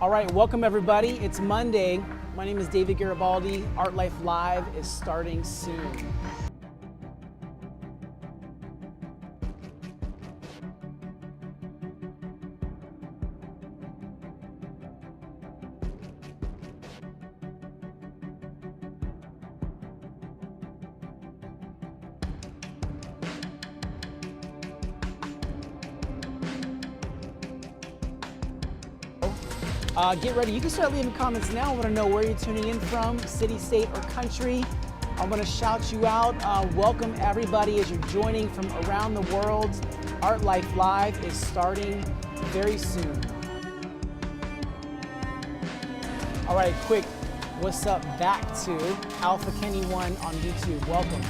All right, welcome everybody. It's Monday. My name is David Garibaldi. Art Life Live is starting soon. Get ready. You can start leaving comments now. I want to know where you're tuning in from, city, state, or country. I'm going to shout you out. Welcome everybody as you're joining from around the world. Art Life Live is starting very soon. All right, quick, what's up back to Alpha Kenny 1 on YouTube. Welcome.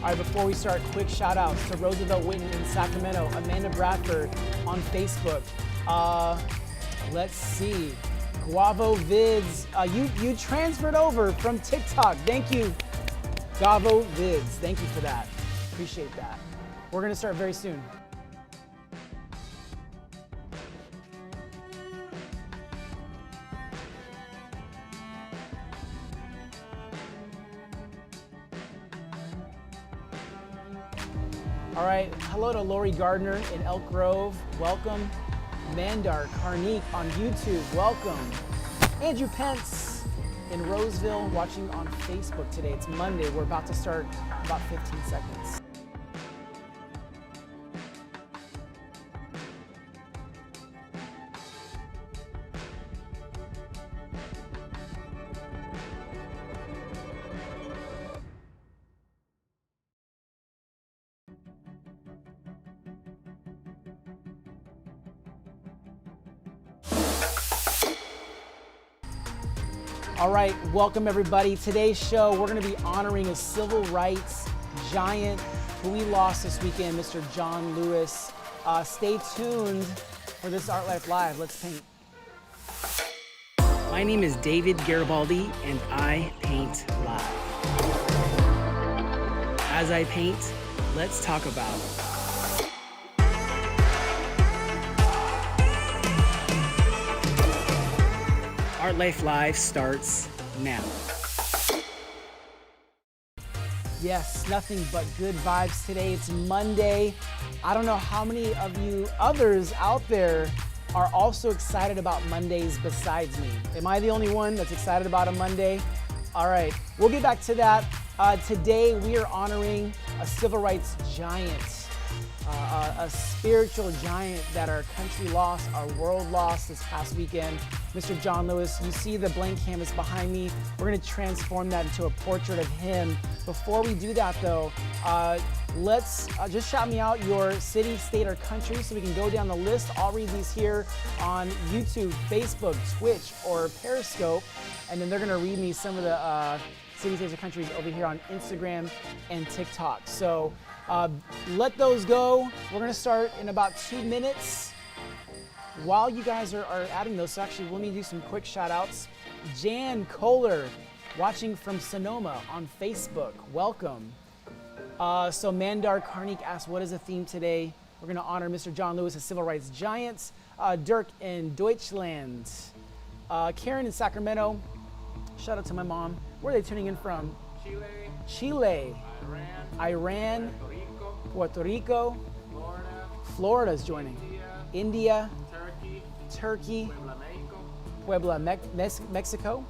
All right, before we start, quick shout outs to Roosevelt Whitten in Sacramento, Amanda Bradford on Facebook. Let's see, Guavo Vids, you transferred over from TikTok. Thank you, Guavo Vids. Thank you for that. Appreciate that. We're gonna start very soon. All right, hello to Lori Gardner in Elk Grove, welcome. Mandar Karnik on YouTube, welcome. Andrew Pence in Roseville, watching on Facebook today. It's Monday, we're about to start about 15 seconds. All right, welcome everybody. Today's show, we're gonna be honoring a civil rights giant who we lost this weekend, Mr. John Lewis. Stay tuned for this Art Life Live. Let's paint. My name is David Garibaldi and I paint live. As I paint, let's talk about it. Art Life Live starts now. Yes, nothing but good vibes today. It's Monday. I don't know how many of you others out there are also excited about Mondays besides me. Am I the only one that's excited about a Monday? All right, we'll get back to that. Today we are honoring a civil rights giant. A spiritual giant that our country lost, our world lost this past weekend, Mr. John Lewis. You see the blank canvas behind me. We're gonna transform that into a portrait of him. Before we do that though, let's just shout me out your city, state, or country so we can go down the list. I'll read these here on YouTube, Facebook, Twitch, or Periscope, and then they're gonna read me some of the cities, states, or countries over here on Instagram and TikTok. So let those go. We're gonna start in about 2 minutes. While you guys are adding those, so actually we'll need to do some quick shout outs. Jan Kohler, watching from Sonoma on Facebook, welcome. So Mandar Karnik asked, what is the theme today? We're gonna honor Mr. John Lewis, a civil rights giant. Dirk in Deutschland. Karen in Sacramento, shout out to my mom. Where are they tuning in from? Chile. Iran. Puerto Rico. Florida's joining. India. Turkey. Puebla, Mexico.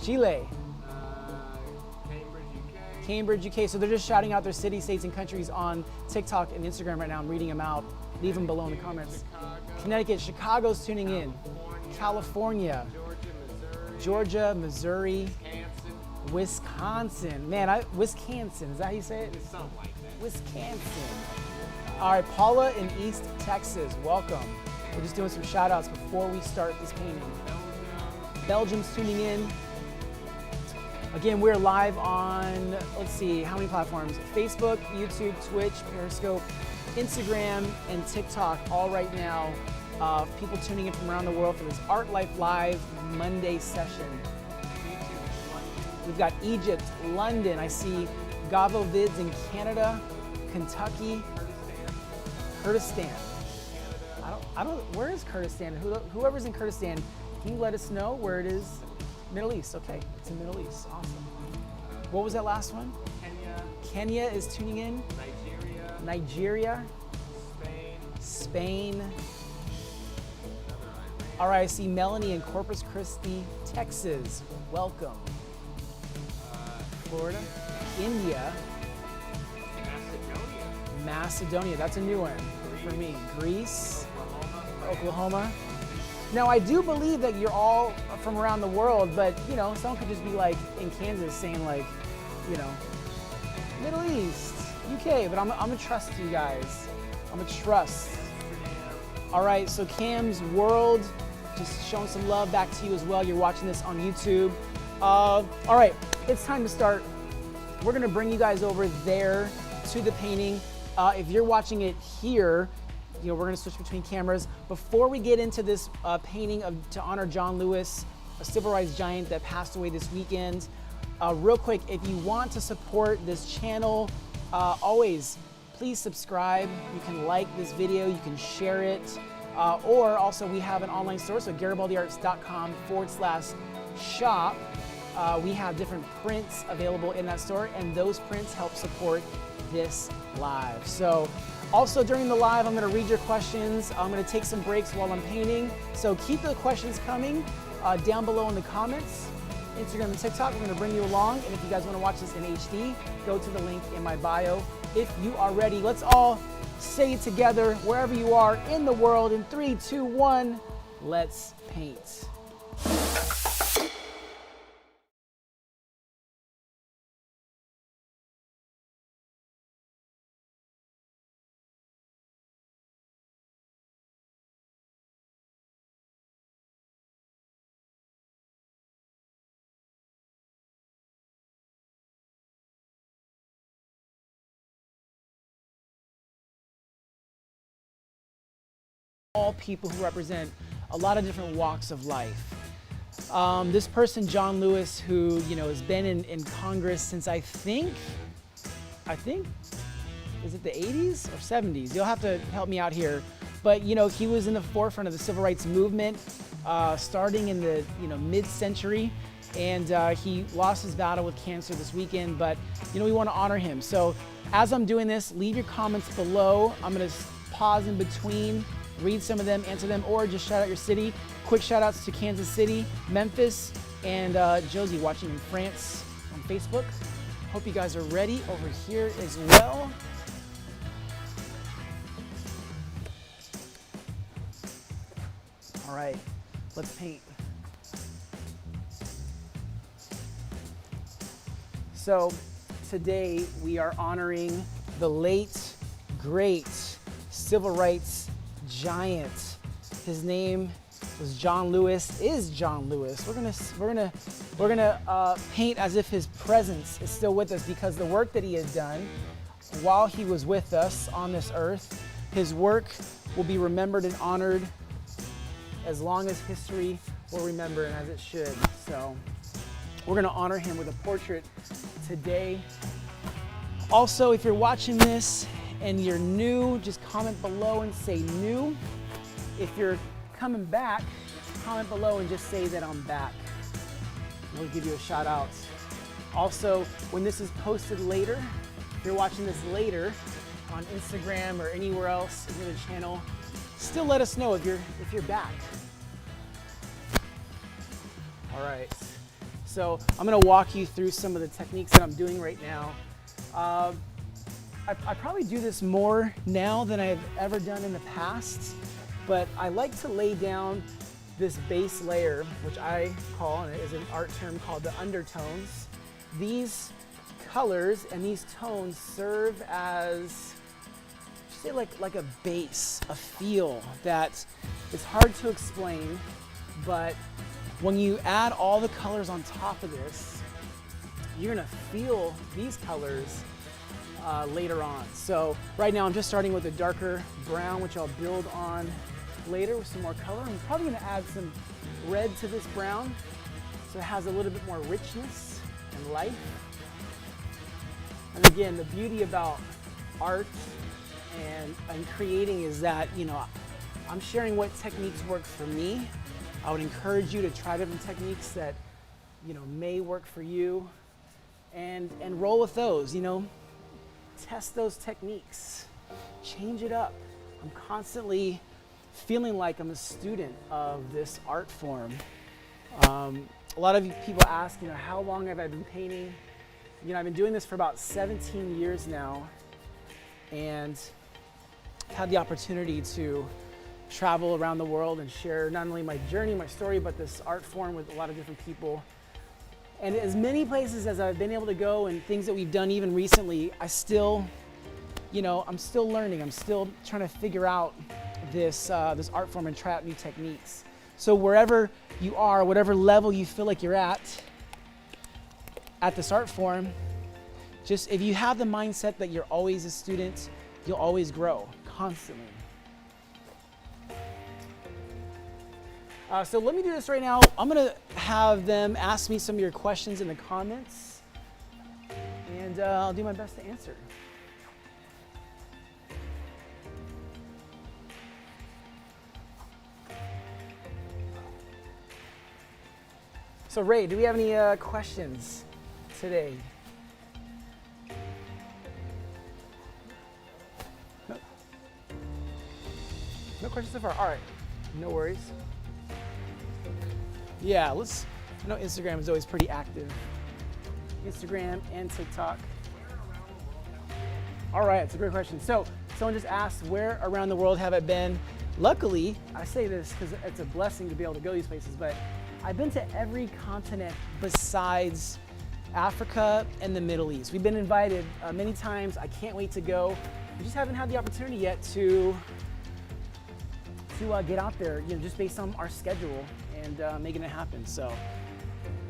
Chile. Cambridge, UK. So they're just shouting out their cities, states, and countries on TikTok and Instagram right now. I'm reading them out. Leave them below in the comments. Connecticut, Chicago's tuning in. California. Georgia, Missouri. Wisconsin. Man, Wisconsin, is that how you say it? It's something like that. Wisconsin. All right, Paula in East Texas, welcome. We're just doing some shout outs before we start this painting. Belgium's tuning in. Again, we're live on, let's see, how many platforms? Facebook, YouTube, Twitch, Periscope, Instagram, and TikTok all right now. People tuning in from around the world for this Art Life Live Monday session. We've got Egypt, London. I see Gavo Vids in Canada, Kentucky, Kurdistan. I don't. Where is Kurdistan? Whoever's in Kurdistan, can you let us know where it is? Middle East. Okay, it's in Middle East. Awesome. What was that last one? Kenya. Kenya is tuning in. Nigeria. Spain. All right, I see Melanie in Corpus Christi, Texas. Welcome. Florida. India. Macedonia. That's a new one for me. Greece. Oklahoma. Now, I do believe that you're all from around the world, but, you know, someone could just be like in Kansas saying like, you know, Middle East, UK, but I'm gonna trust you guys. I'm gonna trust. All right, so Cam's World, just showing some love back to you as well. You're watching this on YouTube. All right, it's time to start. We're gonna bring you guys over there to the painting. If you're watching it here, you know, we're gonna switch between cameras. Before we get into this painting to honor John Lewis, a civil rights giant that passed away this weekend, real quick, if you want to support this channel, always please subscribe. You can like this video, you can share it, or also we have an online store, so garibaldiarts.com/shop. We have different prints available in that store, and those prints help support this live. So also during the live, I'm gonna read your questions. I'm gonna take some breaks while I'm painting. So keep the questions coming down below in the comments. Instagram and TikTok, we're gonna bring you along. And if you guys wanna watch this in HD, go to the link in my bio. If you are ready, let's all say it together wherever you are in the world. In 3, 2, 1, let's paint. All people who represent a lot of different walks of life. This person, John Lewis, who, you know, has been in Congress since I think, is it the 80s or 70s? You'll have to help me out here. But, you know, he was in the forefront of the civil rights movement, starting in the, you know, mid-century. And he lost his battle with cancer this weekend, but, you know, we want to honor him. So as I'm doing this, leave your comments below. I'm going to pause in between, read some of them, answer them, or just shout out your city. Quick shout outs to Kansas City, Memphis, and Josie watching in France on Facebook. Hope you guys are ready over here as well. All right, let's paint. So today we are honoring the late, great civil rights giant. His name was John Lewis, is John Lewis. We're gonna paint as if his presence is still with us, because the work that he has done while he was with us on this earth, his work will be remembered and honored as long as history will remember, and as it should. So we're gonna honor him with a portrait today. Also, if you're watching this and you're new, just comment below and say new. If you're coming back, comment below and just say that I'm back. We'll give you a shout out. Also, when this is posted later, if you're watching this later on Instagram or anywhere else in the channel, still let us know if you're back. All right, so I'm gonna walk you through some of the techniques that I'm doing right now. I probably do this more now than I've ever done in the past, but I like to lay down this base layer, which I call, and it is an art term called the undertones. These colors and these tones serve as, say, like a base, a feel that is hard to explain, but when you add all the colors on top of this, you're gonna feel these colors later on. So right now I'm just starting with a darker brown, which I'll build on later with some more color. I'm probably gonna add some red to this brown so it has a little bit more richness and life. And again, the beauty about art and creating is that, you know, I'm sharing what techniques work for me. I would encourage you to try different techniques that, you know, may work for you, and roll with those, you know. Test those techniques, change it up. I'm constantly feeling like I'm a student of this art form. A lot of you people ask, you know, how long have I been painting? You know, I've been doing this for about 17 years now, and I've had the opportunity to travel around the world and share not only my journey, my story, but this art form with a lot of different people. And as many places as I've been able to go and things that we've done even recently, I still, you know, I'm still learning. I'm still trying to figure out this art form and try out new techniques. So wherever you are, whatever level you feel like you're at this art form, just if you have the mindset that you're always a student, you'll always grow constantly. So let me do this right now. I'm gonna have them ask me some of your questions in the comments, and I'll do my best to answer. So Ray, do we have any questions today? No. No questions so far. All right, no worries. Yeah, I know Instagram is always pretty active. Instagram and TikTok. All right, it's a great question. So someone just asked, where around the world have I been? Luckily, I say this because it's a blessing to be able to go these places, but I've been to every continent besides Africa and the Middle East. We've been invited many times. I can't wait to go. We just haven't had the opportunity yet to get out there, you know, just based on our schedule and making it happen. So,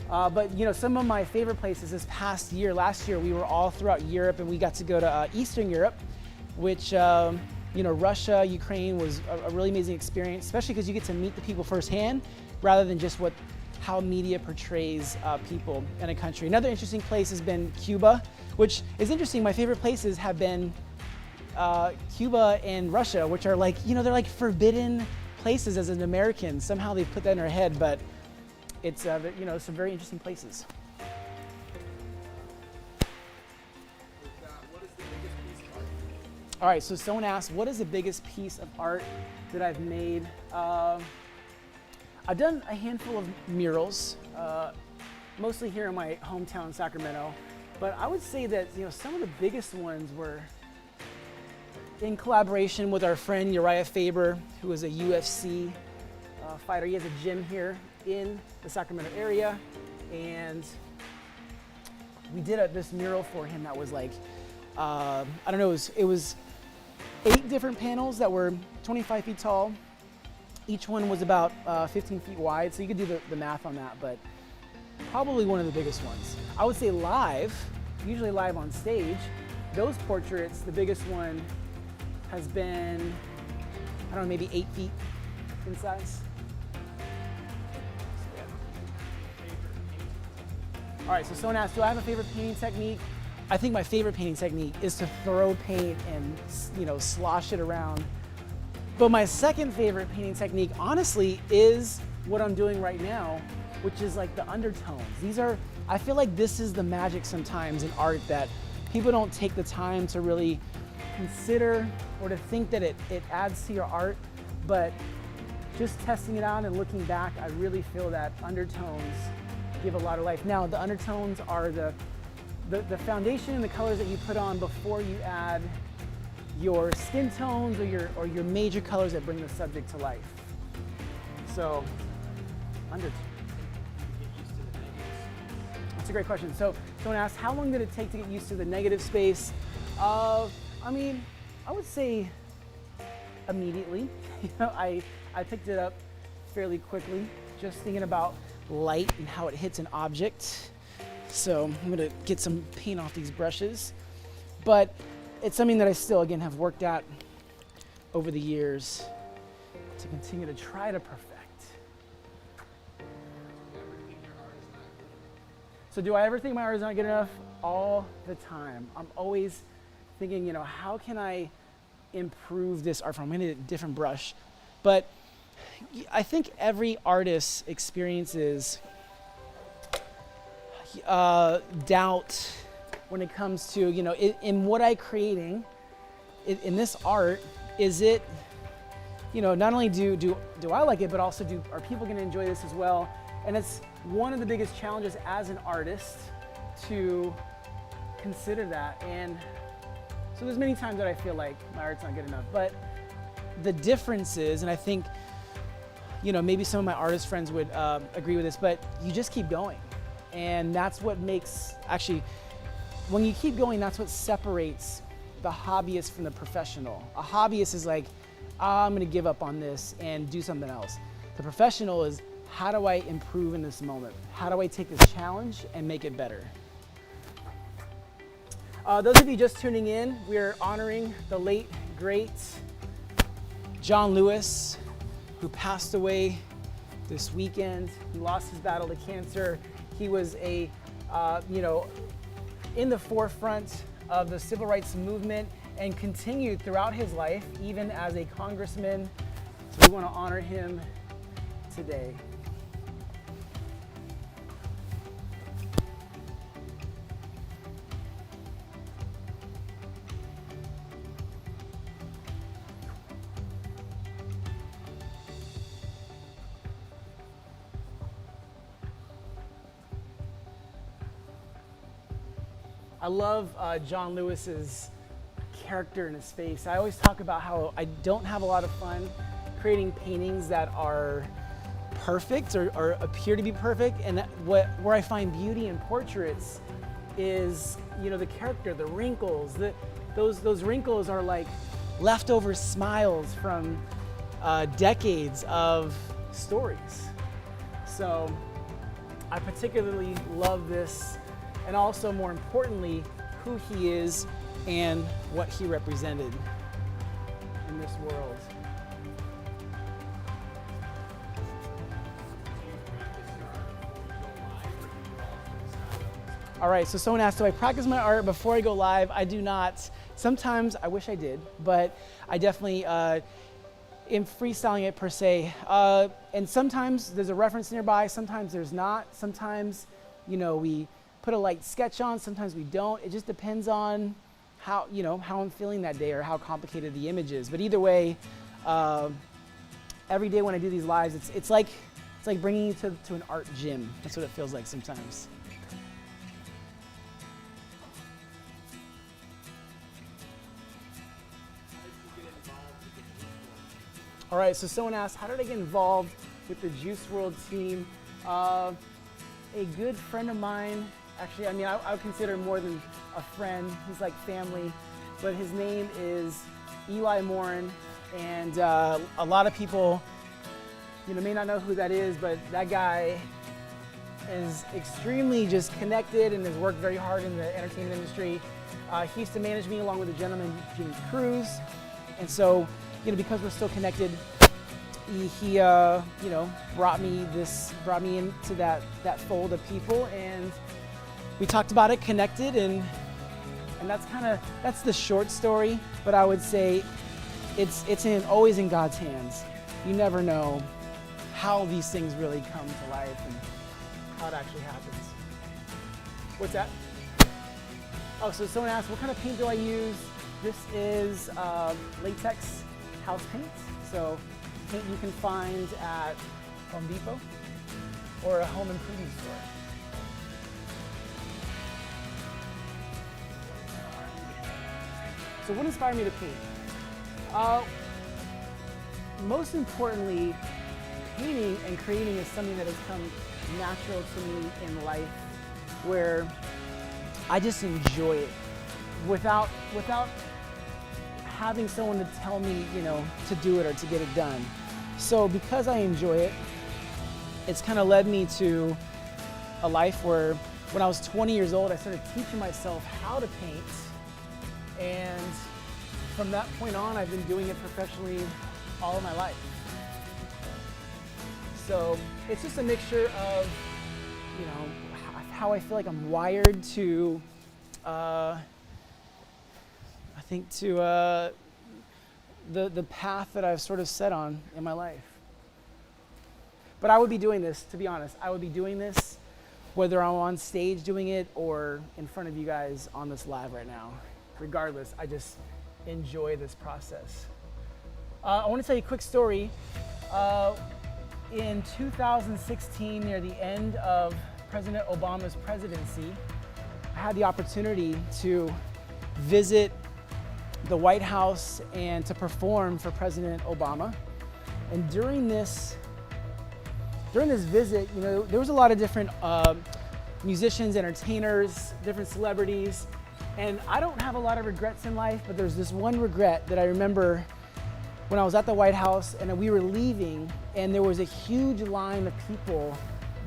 but you know, some of my favorite places this past year, last year, we were all throughout Europe, and we got to go to Eastern Europe, which, you know, Russia, Ukraine was a really amazing experience, especially because you get to meet the people firsthand rather than just how media portrays people in a country. Another interesting place has been Cuba, which is interesting. My favorite places have been Cuba and Russia, which are like, you know, they're like forbidden places as an American. Somehow they've put that in our head, but it's, you know, some very interesting places. What is the biggest piece of art? All right, so someone asked, what is the biggest piece of art that I've made? I've done a handful of murals, mostly here in my hometown, Sacramento, but I would say that, you know, some of the biggest ones were in collaboration with our friend Uriah Faber, who is a UFC fighter. He has a gym here in the Sacramento area, and we did this mural for him that was like, I don't know, it was 8 different panels that were 25 feet tall. Each one was about 15 feet wide, so you could do the math on that, but probably one of the biggest ones. I would say live, usually live on stage, those portraits, the biggest one has been, I don't know, maybe 8 feet in size. All right, so someone asked, do I have a favorite painting technique? I think my favorite painting technique is to throw paint and, you know, slosh it around. But my second favorite painting technique, honestly, is what I'm doing right now, which is like the undertones. I feel like this is the magic sometimes in art that people don't take the time to really consider or to think that it adds to your art, but just testing it out and looking back, I really feel that undertones give a lot of life. Now, the undertones are the foundation and the colors that you put on before you add your skin tones or your major colors that bring the subject to life. So, undertones. That's a great question. So someone asked, how long did it take to get used to the negative space? I mean, I would say immediately. You know, I picked it up fairly quickly, just thinking about light and how it hits an object. So I'm gonna get some paint off these brushes, but it's something that I still, again, have worked at over the years to continue to try to perfect. So do I ever think my art is not good enough? All the time. I'm always thinking, how can I improve this art form? I'm gonna get a different brush. But I think every artist experiences doubt when it comes to, in what I'm creating, in this art, is it, not only do I like it, but also are people gonna enjoy this as well? And it's one of the biggest challenges as an artist to consider that. And so there's many times that I feel like my art's not good enough, but the difference is, and I think, maybe some of my artist friends would agree with this, but you just keep going. And that's what makes, actually, when you keep going, that's what separates the hobbyist from the professional. A hobbyist is like, I'm gonna give up on this and do something else. The professional is, how do I improve in this moment? How do I take this challenge and make it better? Those of you just tuning in, we're honoring the late, great John Lewis, who passed away this weekend. He lost his battle to cancer. He was in the forefront of the civil rights movement and continued throughout his life, even as a congressman. So we want to honor him today. I love John Lewis's character and his face. I always talk about how I don't have a lot of fun creating paintings that are perfect or appear to be perfect, and where I find beauty in portraits is, the character, the wrinkles. Those wrinkles are like leftover smiles from decades of stories. So I particularly love this, and also, more importantly, who he is and what he represented in this world. All right, so someone asked, do I practice my art before I go live? I do not. Sometimes, I wish I did, but I definitely am freestyling it per se. And sometimes there's a reference nearby, sometimes there's not. Sometimes, we put a light sketch on, sometimes we don't. It just depends on how I'm feeling that day or how complicated the image is. But either way, every day when I do these lives, it's like bringing you to an art gym. That's what it feels like sometimes. All right, so someone asked, how did I get involved with the Juice WRLD team? A good friend of mine, actually, I would consider him more than a friend. He's like family, but his name is Eli Morin, and a lot of people, may not know who that is, but that guy is extremely just connected and has worked very hard in the entertainment industry. He used to manage me along with a gentleman, Jimmy Cruz, and so, because we're still connected, he brought me into that fold of people, and we talked about it, connected, and that's the short story. But I would say it's always in God's hands. You never know how these things really come to life and how it actually happens. What's that? Oh, so someone asked, what kind of paint do I use? This is latex house paint. So paint you can find at Home Depot or a home improvement store. So what inspired me to paint? Most importantly, painting and creating is something that has come natural to me in life, where I just enjoy it without having someone to tell me, to do it or to get it done. So because I enjoy it, it's kind of led me to a life where when I was 20 years old, I started teaching myself how to paint. And from that point on, I've been doing it professionally all of my life. So it's just a mixture of, you know, how I feel like I'm wired to, I think to the path that I've sort of set on in my life. But I would be doing this, to be honest, I would be doing this whether I'm on stage doing it or in front of you guys on this live right now. Regardless, I just enjoy this process. I want to tell you a quick story. In 2016, near the end of President Obama's presidency, I had the opportunity to visit the White House and to perform for President Obama. And during this visit, you know, there was a lot of different musicians, entertainers, different celebrities. And I don't have a lot of regrets in life, but there's this one regret that I remember when I was at the White House and we were leaving, and there was a huge line of people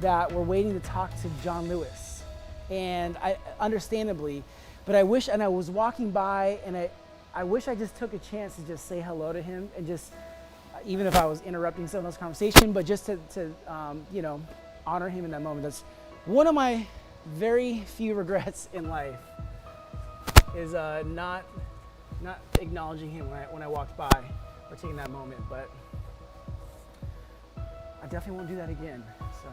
that were waiting to talk to John Lewis. And understandably, but I was walking by and I wish I just took a chance to just say hello to him and just, even if I was interrupting someone else's conversation, but just to you know, honor him in that moment. That's one of my very few regrets in life, is not acknowledging him when I walked by or taking that moment. But I definitely won't do that again. So,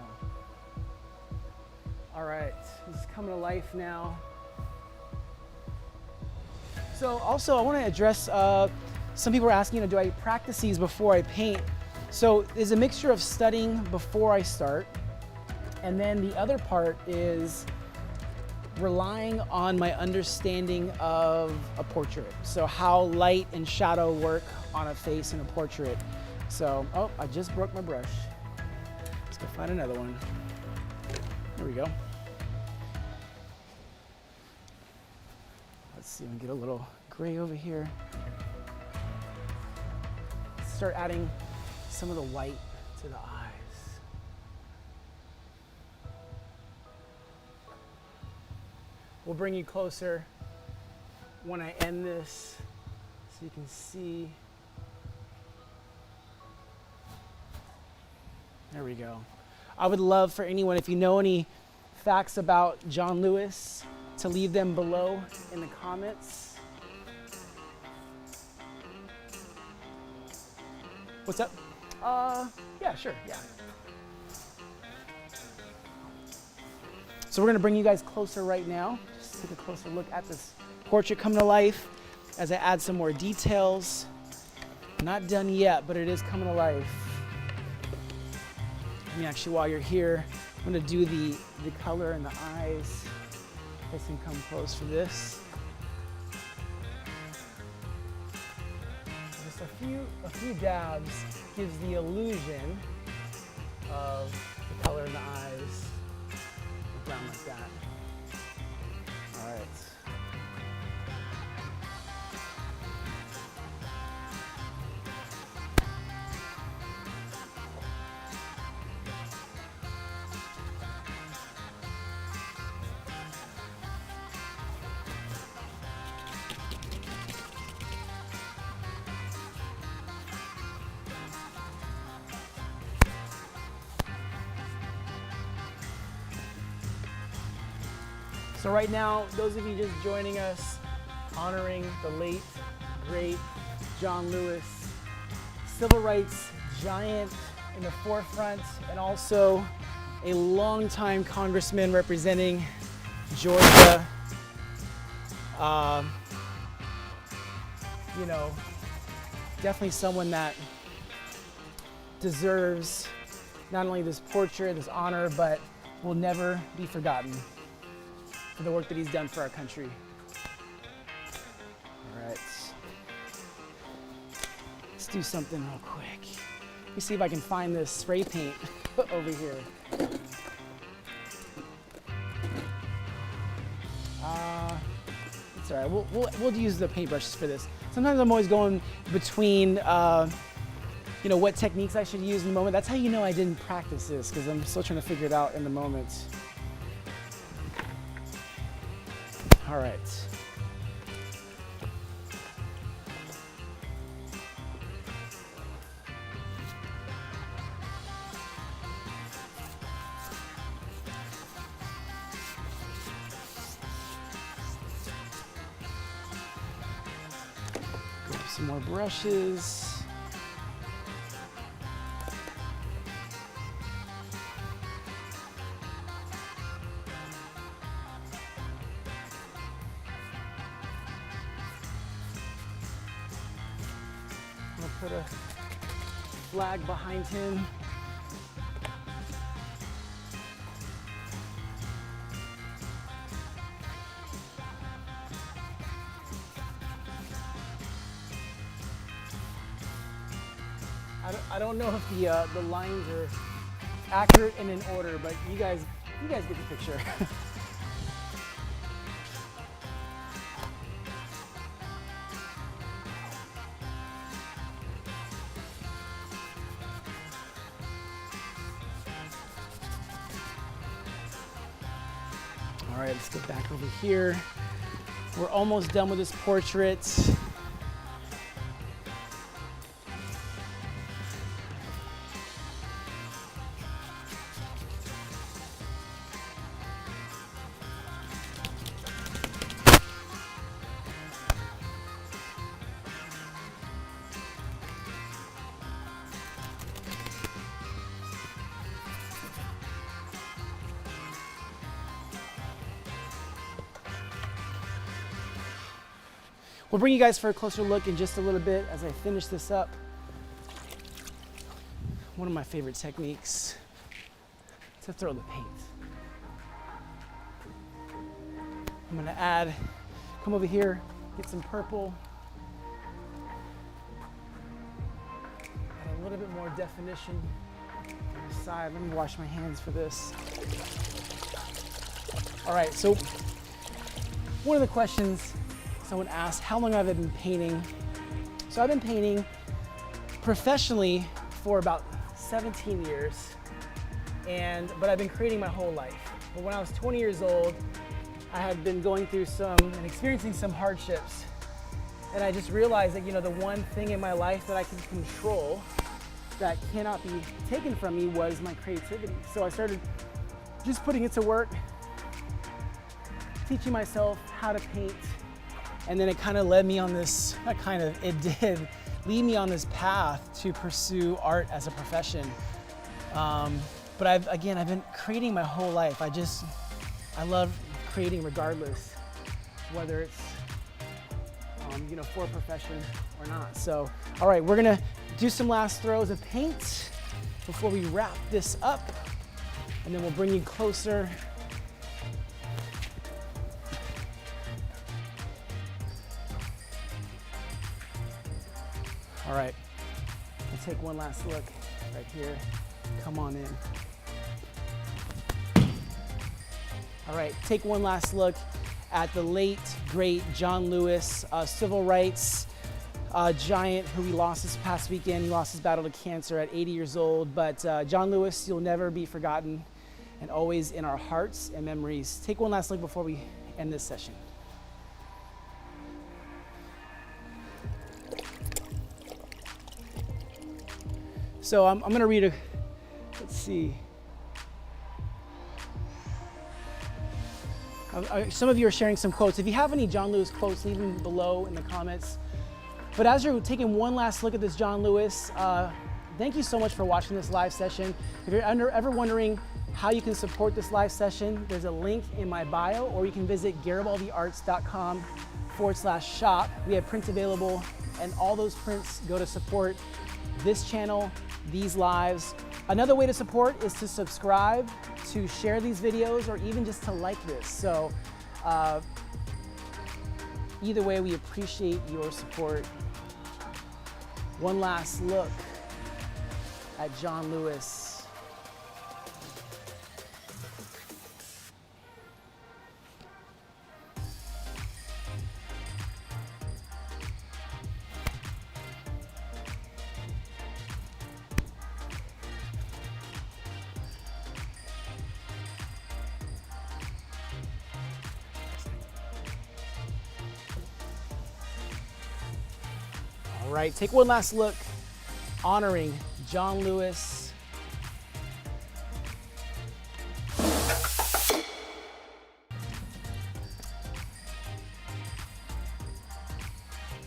all right, this is coming to life now. So also I want to address, some people are asking, you know, do I practice these before I paint? So there's a mixture of studying before I start, and then the other part is relying on my understanding of a portrait. So how light and shadow work on a face in a portrait. So, oh, I just broke my brush. Let's go find another one. There we go. Let's see, we can get a little gray over here. Start adding some of the white to the eyes. We'll bring you closer when I end this so you can see. There we go. I would love for anyone, if you know any facts about John Lewis, to leave them below in the comments. What's up? Yeah, sure, yeah. So we're gonna bring you guys closer right now. Just take a closer look at this portrait coming to life as I add some more details. Not done yet, but it is coming to life. I mean, actually, while you're here, I'm gonna do the color in the eyes. You guys can come close for this. Just a few dabs gives the illusion of the color in the eyes. Brown like that. All right. So right now, those of you just joining us, honoring the late, great John Lewis, civil rights giant in the forefront, and also a longtime congressman representing Georgia. You know, definitely someone that deserves not only this portrait, this honor, but will never be forgotten for the work that he's done for our country. All right. Let's do something real quick. Let me see if I can find this spray paint over here. It's all right. We'll use the paintbrushes for this. Sometimes I'm always going between, you know, what techniques I should use in the moment. That's how you know I didn't practice this, because I'm still trying to figure it out in the moment. All right. Some more brushes. I'll put a flag behind him. I don't know if the lines are accurate and in order, but you guys get the picture. All right, let's get back over here. We're almost done with this portrait. We'll bring you guys for a closer look in just a little bit as I finish this up. One of my favorite techniques to throw the paint. I'm gonna come over here, get some purple. Add a little bit more definition on the side. Let me wash my hands for this. All right, so one of the questions someone asked, how long have I been painting? So I've been painting professionally for about 17 years, but I've been creating my whole life. But when I was 20 years old, I had been going through and experiencing some hardships. And I just realized that, the one thing in my life that I can control that cannot be taken from me was my creativity. So I started just putting it to work, teaching myself how to paint. And then it kind of led me on this, it did lead me on this path to pursue art as a profession. But I've been creating my whole life. I love creating regardless, whether it's, for a profession or not. So, all right, we're gonna do some last throws of paint before we wrap this up, and then we'll bring you closer. All right, we'll take one last look right here. Come on in. All right, take one last look at the late, great John Lewis, civil rights giant who we lost this past weekend. He lost his battle to cancer at 80 years old. But John Lewis, you'll never be forgotten and always in our hearts and memories. Take one last look before we end this session. So I'm going to read let's see. Some of you are sharing some quotes. If you have any John Lewis quotes, leave them below in the comments. But as you're taking one last look at this John Lewis, thank you so much for watching this live session. If you're ever wondering how you can support this live session, there's a link in my bio, or you can visit garibaldiarts.com/shop. We have prints available, and all those prints go to support this channel, these lives. Another way to support is to subscribe, to share these videos, or even just to like this. So either way, we appreciate your support. One last look at John Lewis. All right, take one last look, honoring John Lewis.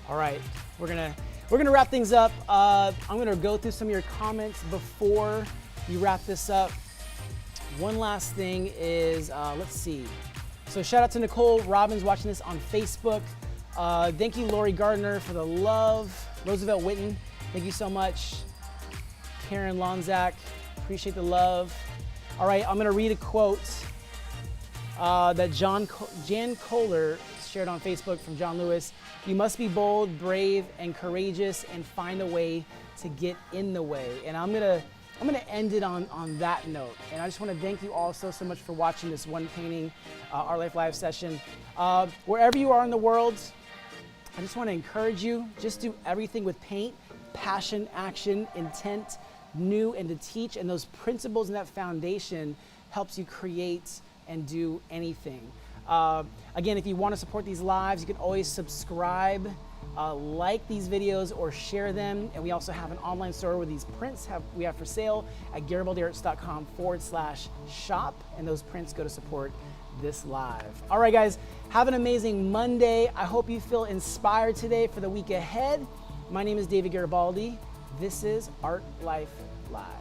All right, we're gonna wrap things up. I'm gonna go through some of your comments before we wrap this up. One last thing is, let's see. So shout out to Nicole Robbins watching this on Facebook. Thank you, Lori Gardner, for the love. Roosevelt Witten, thank you so much. Karen Lonzak, appreciate the love. All right, I'm gonna read a quote that Jan Kohler shared on Facebook from John Lewis. You must be bold, brave, and courageous and find a way to get in the way. And I'm gonna end it on that note. And I just wanna thank you all so much for watching this One Painting Art Life Live session. Wherever you are in the world, I just wanna encourage you, just do everything with paint, passion, action, intent, new, and to teach. And those principles and that foundation helps you create and do anything. Again, if you want to support these lives, you can always subscribe, like these videos, or share them. And we also have an online store where these prints we have for sale at garibaldiarts.com/shop. And those prints go to support this live. All right, guys, have an amazing Monday. I hope you feel inspired today for the week ahead. My name is David Garibaldi. This is Art Life Live.